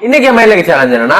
இன்னைக்கு மயிலுக்கு சேலஞ்ச் என்னன்னா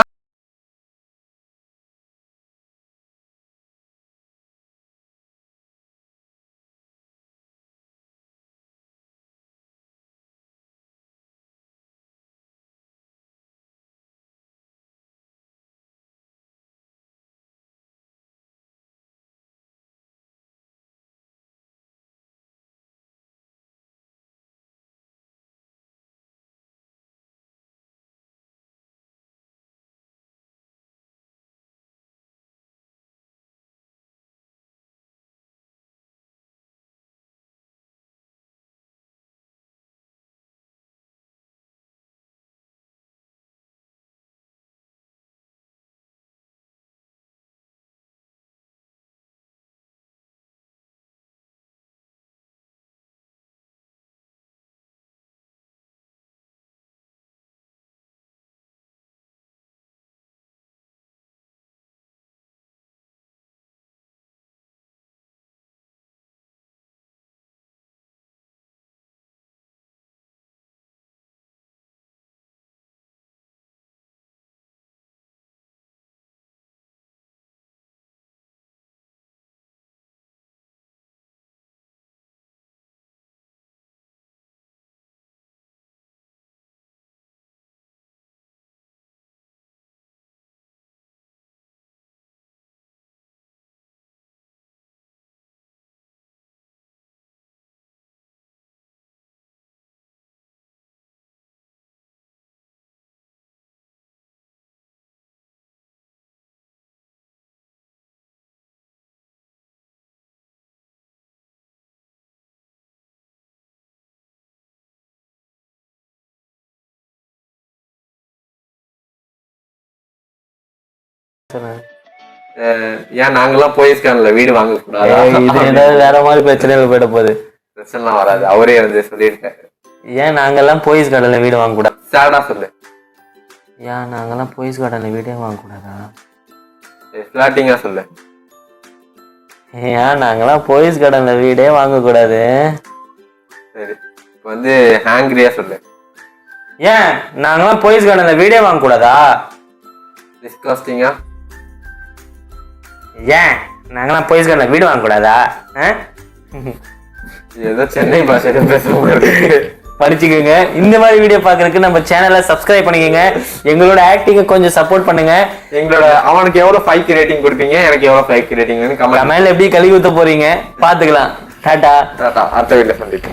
ஏன் நாங்கெல்லாம் போயிருக்கான்ல வீடு வாங்க கூடாது வேற மாதிரி பிரச்சனைகள் போயிட போகுது. பிரச்சனை வராது, அவரே வந்து சொல்லியிருக்காரு. ஏன் நாங்கெல்லாம் போயஸ் கார்டன்ல வீடு வாங்க கூடாது? சேடா சொல்லு. ஏன் நாங்கெல்லாம் போயஸ் கார்டன்ல வீடே வாங்க கூடாதா? ஃபிளாட்டிங்கா சொல்லு. ஏன் நாங்கெல்லாம் போயஸ் கார்டன்ல வீடே வாங்க கூடாது? சரி, வந்து ஹாங்கிரியா சொல்லு. ஏன் நாங்கெல்லாம் போயஸ் கார்டன்ல வீடே வாங்க கூடாதா? டிஸ்கஸ்டிங்கா. ஏன் நாங்கெல்லாம் போயஸ் கார்டன்ல வீடு வாங்க கூடாதா? ஏதோ சென்னை பாஷையில பேசுவோம், படிச்சுக்கோங்க. இந்த மாதிரி வீடியோ பாக்குறதுக்கு நம்ம சேனலை சப்ஸ்கிரைப் பண்ணிக்கோங்க. எங்களோட ஆக்டிங்க கொஞ்சம் சப்போர்ட் பண்ணுங்க. எங்களோட அவனுக்கு எவ்வளவு 5 ரேட்டிங் கொடுப்பீங்க, எனக்கு எவ்வளவு 5 ரேட்டிங் கமெண்ட்ல எப்படி கழுவி ஊத்த போறீங்க பாத்துக்கலாம். டாடா. அடுத்த வீடியோல சந்திப்போம்.